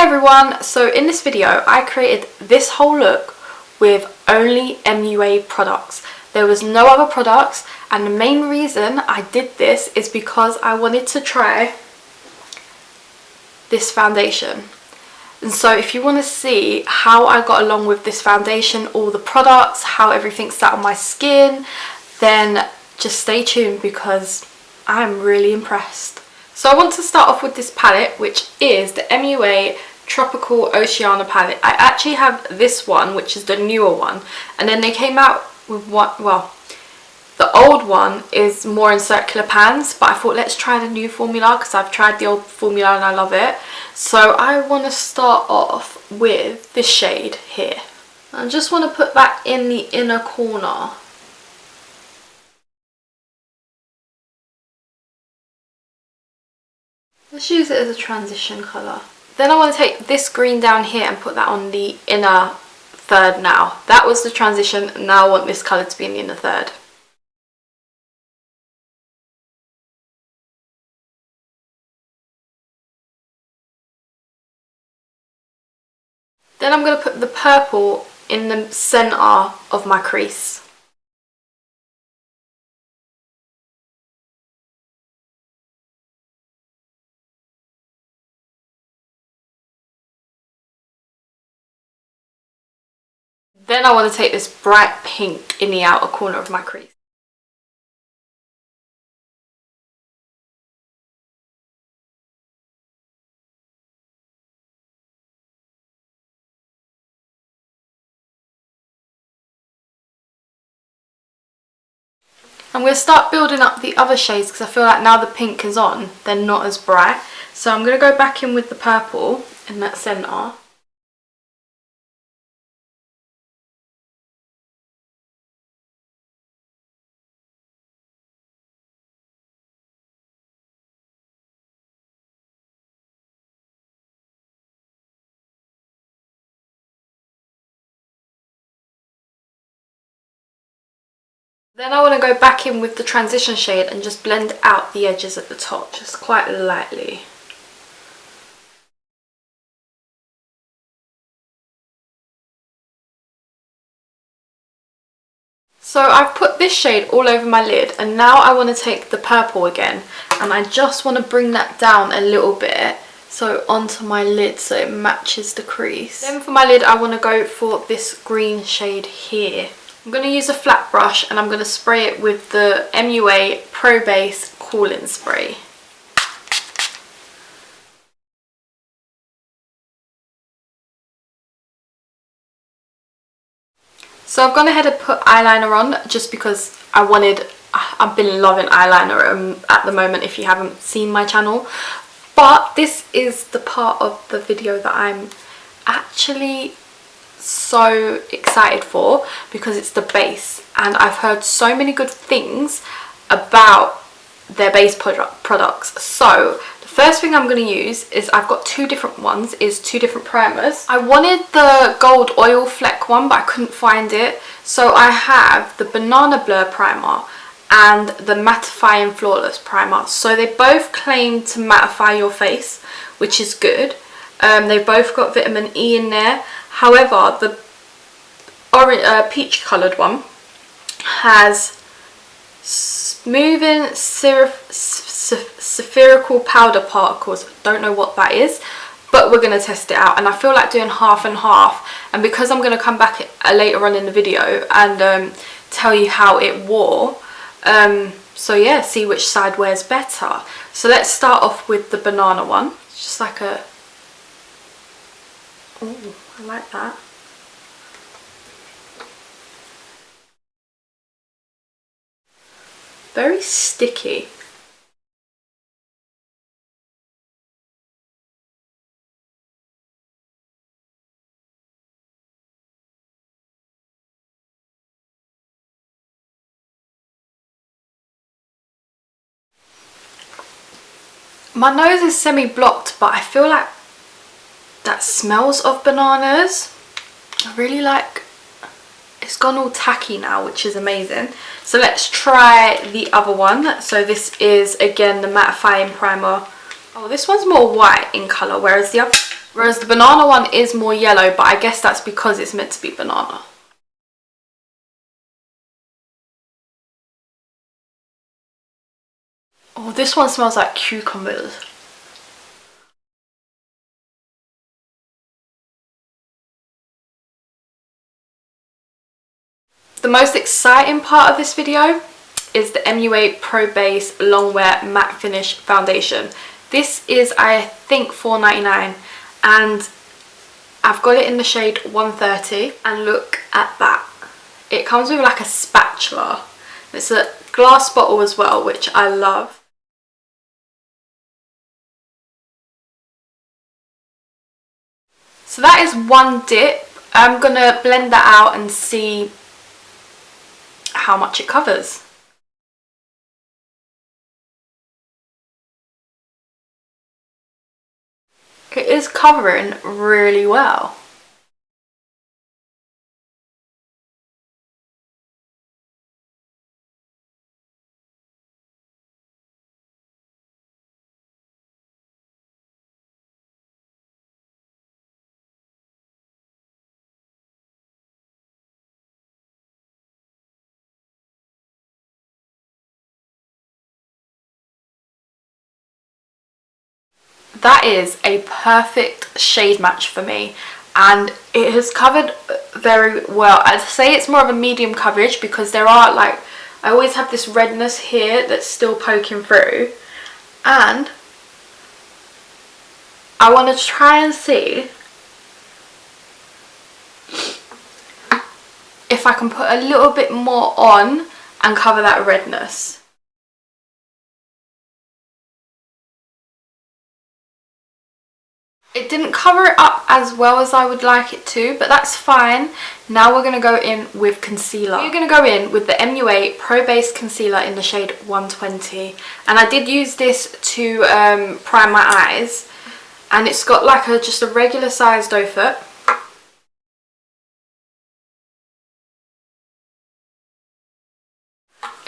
Hi everyone, so in this video I created this whole look with only MUA products. There was no other products, and the main reason I did this is because I wanted to try this foundation. And so if you want to see how I got along with this foundation, all the products, how everything sat on my skin, then just stay tuned because I'm really impressed. So I want to start off with this palette, which is the MUA Tropical Oceania palette. I actually have this one, which is the newer one, and then they came out with one, well, the old one is more in circular pans, but I thought let's try the new formula because I've tried the old formula and I love it. So I want to start off with this shade here. I just want to put that in the inner corner. Let's use it as a transition colour. Then I want to take this green down here and put that on the inner third now. That was the transition, now I want this colour to be in the inner third. Then I'm going to put the purple in the centre of my crease. Then I want to take this bright pink in the outer corner of my crease. I'm going to start building up the other shades because I feel like now the pink is on, they're not as bright. So I'm going to go back in with the purple in that centre. Then I want to go back in with the transition shade and just blend out the edges at the top, just quite lightly. So I've put this shade all over my lid, and now I want to take the purple again and I just want to bring that down a little bit, so onto my lid so it matches the crease. Then for my lid I want to go for this green shade here. I'm going to use a flat brush and I'm going to spray it with the MUA Pro Base Cooling Spray. So I've gone ahead and put eyeliner on just because I've been loving eyeliner at the moment if you haven't seen my channel. But this is the part of the video that I'm actually so excited for because it's the base, and I've heard so many good things about their base products. So the first thing I'm going to use is, I've got two different ones, is two different primers. I wanted the gold oil fleck one but I couldn't find it, so I have the Banana Blur primer and the Mattifying Flawless primer. So they both claim to mattify your face, which is good. They've both got vitamin E in there. However, the peach coloured one has smoothing spherical powder particles. Don't know what that is, but we're going to test it out, and I feel like doing half and half, and because I'm going to come back later on in the video and tell you how it wore, so yeah, see which side wears better. So let's start off with the banana one. It's just like a, oh, I like that. Very sticky. My nose is semi-blocked, but I feel like that smells of bananas. I really like, it's gone all tacky now, which is amazing. So let's try the other one. So this is again the mattifying primer. Oh, this one's more white in colour, whereas the other Whereas the banana one is more yellow, but I guess that's because it's meant to be banana. Oh, this one smells like cucumbers. The most exciting part of this video is the MUA Pro Base Longwear Matte Finish Foundation. This is, I think, $4.99, and I've got it in the shade 130, and look at that. It comes with like a spatula. It's a glass bottle as well, which I love. So that is one dip. I'm gonna blend that out and see how much it covers. It is covering really well. That is a perfect shade match for me, and it has covered very well. I'd say it's more of a medium coverage because there are, like, I always have this redness here that's still poking through, and I want to try and see if I can put a little bit more on and cover that redness. It didn't cover it up as well as I would like it to, but that's fine. Now we're going to go in with concealer. We're going to go in with the MUA Pro Base Concealer in the shade 120. And I did use this to prime my eyes. And it's got like just a regular sized doe foot.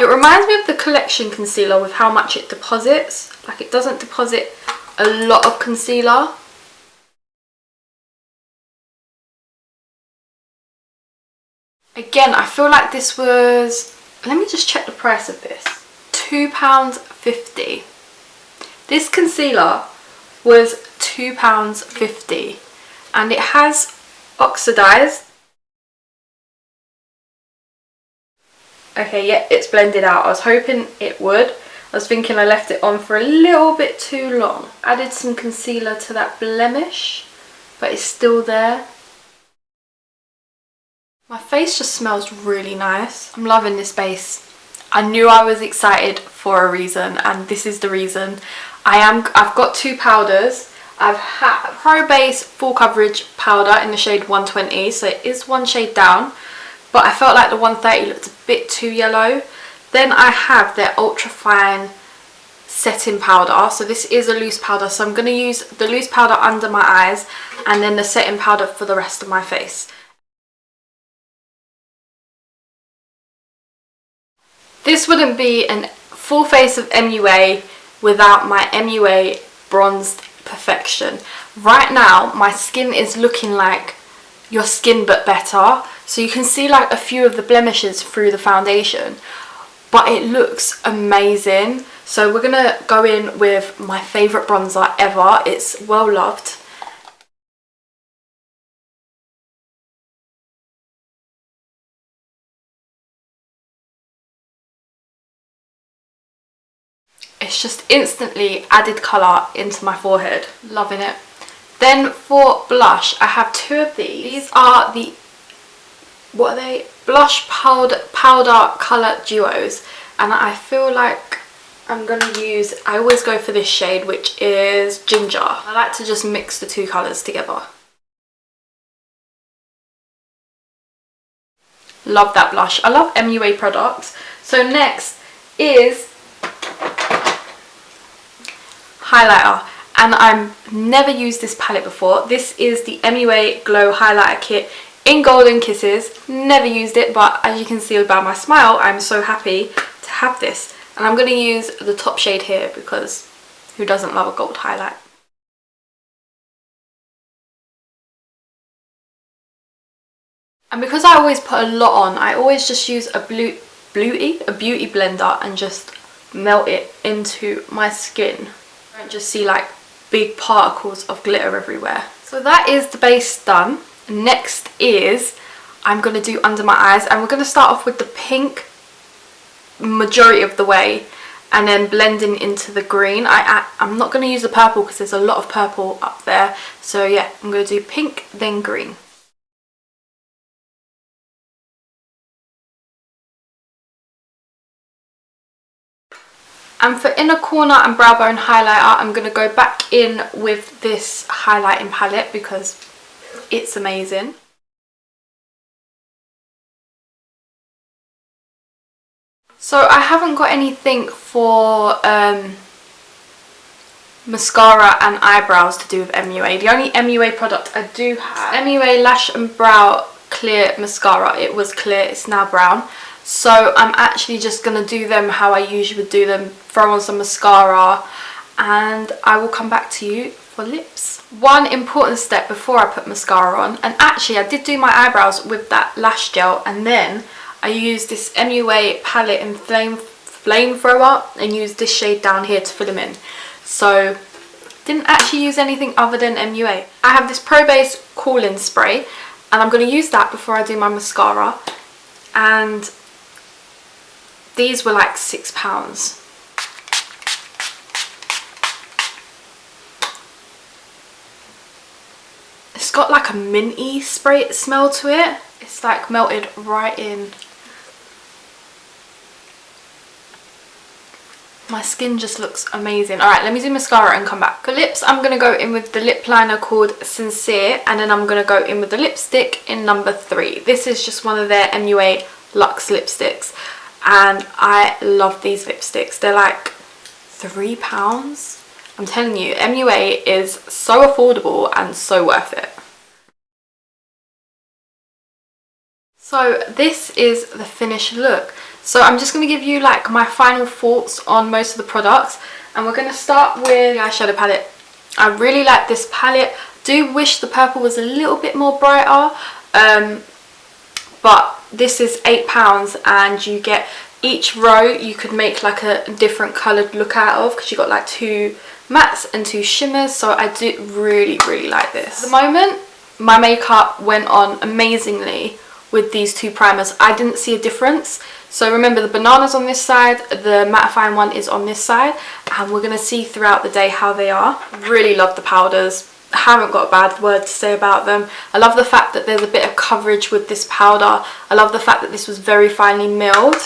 It reminds me of the Collection concealer with how much it deposits. Like, it doesn't deposit a lot of concealer. Again, I feel like this was, let me just check the price of this. £2.50. This concealer was £2.50, and it has oxidized. Okay, yeah, it's blended out. I was hoping it would. I was thinking I left it on for a little bit too long. Added some concealer to that blemish, but it's still there. My face just smells really nice. I'm loving this base. I knew I was excited for a reason, and this is the reason. I've got two powders. I've had Pro Base Full Coverage Powder in the shade 120, so it is one shade down, but I felt like the 130 looked a bit too yellow. Then I have their Ultra Fine Setting Powder. So this is a loose powder, so I'm going to use the loose powder under my eyes and then the setting powder for the rest of my face. This wouldn't be a full face of MUA without my MUA Bronzed Perfection. Right now, my skin is looking like your skin but better. So you can see like a few of the blemishes through the foundation, but it looks amazing. So we're gonna go in with my favourite bronzer ever. It's well loved. It's just instantly added colour into my forehead. Loving it. Then for blush, I have two of these. These are the, what are they? Blush powder colour duos. And I feel like I'm going to use, I always go for this shade, which is Ginger. I like to just mix the two colours together. Love that blush. I love MUA products. So next is highlighter, and I've never used this palette before. This is the MUA Glow Highlighter Kit in Golden Kisses. Never used it, but as you can see by my smile, I'm so happy to have this. And I'm going to use the top shade here because who doesn't love a gold highlight? And because I always put a lot on, I always just use a beauty blender and just melt it into my skin. I don't just see like big particles of glitter everywhere. So that is the base done. Next is I'm going to do under my eyes, and we're going to start off with the pink majority of the way and then blending into the green. I'm not going to use the purple because there's a lot of purple up there. So yeah, I'm going to do pink then green. And for inner corner and brow bone highlighter, I'm going to go back in with this highlighting palette because it's amazing. So I haven't got anything for mascara and eyebrows to do with MUA. The only MUA product I do have, MUA Lash and Brow Clear Mascara. It was clear, it's now brown. So I'm actually just going to do them how I usually would do them, throw on some mascara, and I will come back to you for lips. One important step before I put mascara on, and actually I did do my eyebrows with that lash gel, and then I used this MUA palette in Flamethrower and used this shade down here to fill them in. So didn't actually use anything other than MUA. I have this Pro Base Cooling Spray, and I'm going to use that before I do my mascara, and these were like £6. It's got like a minty spray smell to it. It's like melted right in. My skin just looks amazing. Alright, let me do mascara and come back. For lips, I'm going to go in with the lip liner called Sincere, and then I'm going to go in with the lipstick in number 3. This is just one of their MUA Luxe lipsticks, and I love these lipsticks. They're like £3. I'm telling you, MUA is so affordable and so worth it. So this is the finished look. So I'm just going to give you like my final thoughts on most of the products, and we're going to start with the eyeshadow palette. I really like this palette. Do wish the purple was a little bit more brighter, but this is £8, and you get each row you could make like a different coloured look out of, because you got like 2 mattes and 2 shimmers. So I do really like this. At the moment my makeup went on amazingly with these 2 primers. I didn't see a difference. So remember, the banana's on this side, the mattifying one is on this side, and we're going to see throughout the day how they are. Really love the powders. I haven't got a bad word to say about them. I love the fact that there's a bit of coverage with this powder. I love the fact that this was very finely milled.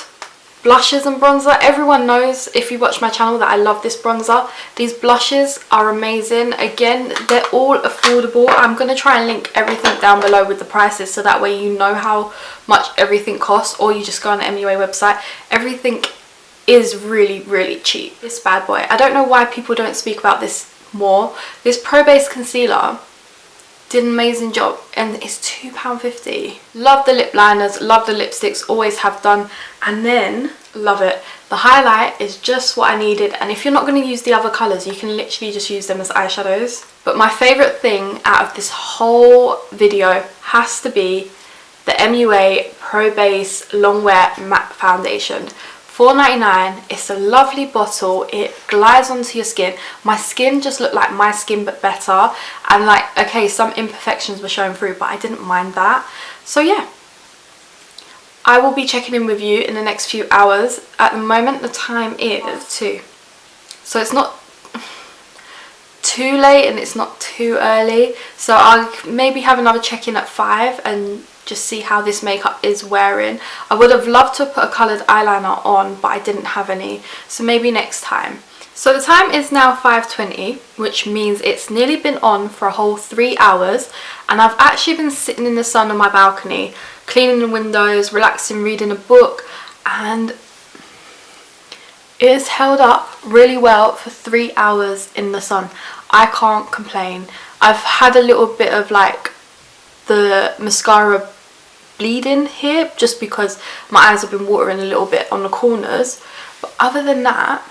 Blushes and bronzer, everyone knows if you watch my channel that I love this bronzer. These blushes are amazing. Again, they're all affordable. I'm going to try and link everything down below with the prices, so that way you know how much everything costs, or you just go on the MUA website. Everything is really cheap. This bad boy, I don't know why people don't speak about this more. This Pro Base concealer did an amazing job, and it's £2.50. Love the lip liners, love the lipsticks, always have done, and then love it. The highlight is just what I needed, and if you're not going to use the other colours, you can literally just use them as eyeshadows. But my favourite thing out of this whole video has to be the MUA Pro Base Longwear Matte Foundation. $4.99. It's a lovely bottle. It glides onto your skin. My skin just looked like my skin but better, and like, okay, some imperfections were showing through, but I didn't mind that. So yeah, I will be checking in with you in the next few hours. At the moment the time is 2, so it's not too late and it's not too early, so I'll maybe have another check-in at 5 and just see how this makeup is wearing. I would have loved to put a coloured eyeliner on, but I didn't have any, so maybe next time. So the time is now 5:20, which means it's nearly been on for a whole 3 hours, and I've actually been sitting in the sun on my balcony, cleaning the windows, relaxing, reading a book, and it has held up really well for 3 hours in the sun. I can't complain. I've had a little bit of like the mascara bleeding here, just because my eyes have been watering a little bit on the corners, but other than that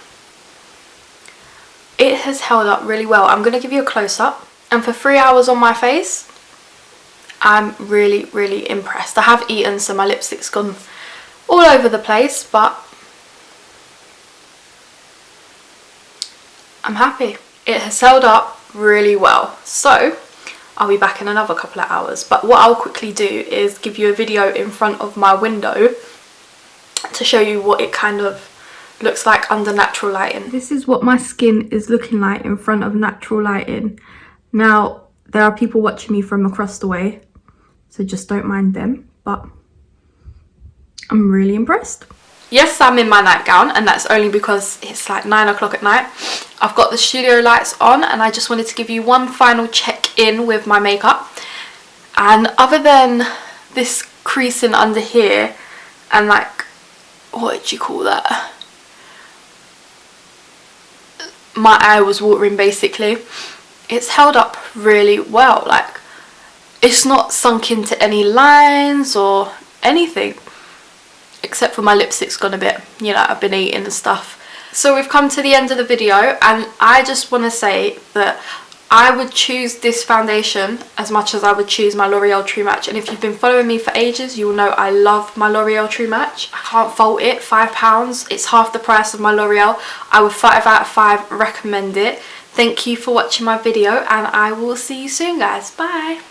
it has held up really well. I'm going to give you a close-up, and for 3 hours on my face I'm really, really impressed. I have eaten, so my lipstick's gone all over the place, but I'm happy. It has held up really well. So I'll be back in another couple of hours, but what I'll quickly do is give you a video in front of my window to show you what it kind of looks like under natural lighting. This is what my skin is looking like in front of natural lighting. Now, there are people watching me from across the way, so just don't mind them, but I'm really impressed. Yes, I'm in my nightgown, and that's only because it's like 9 o'clock at night. I've got the studio lights on, and I just wanted to give you one final check in with my makeup. And other than this creasing under here and like, what do you call that? My eye was watering basically. It's held up really well. Like, it's not sunk into any lines or anything, except for my lipstick's gone a bit, you know, I've been eating and stuff. So we've come to the end of the video, and I just want to say that I would choose this foundation as much as I would choose my L'Oreal True Match. And if you've been following me for ages, you will know I love my L'Oreal True Match. I can't fault it. £5, it's half the price of my L'Oreal. I would 5 out of 5 recommend it. Thank you for watching my video, and I will see you soon, guys. Bye.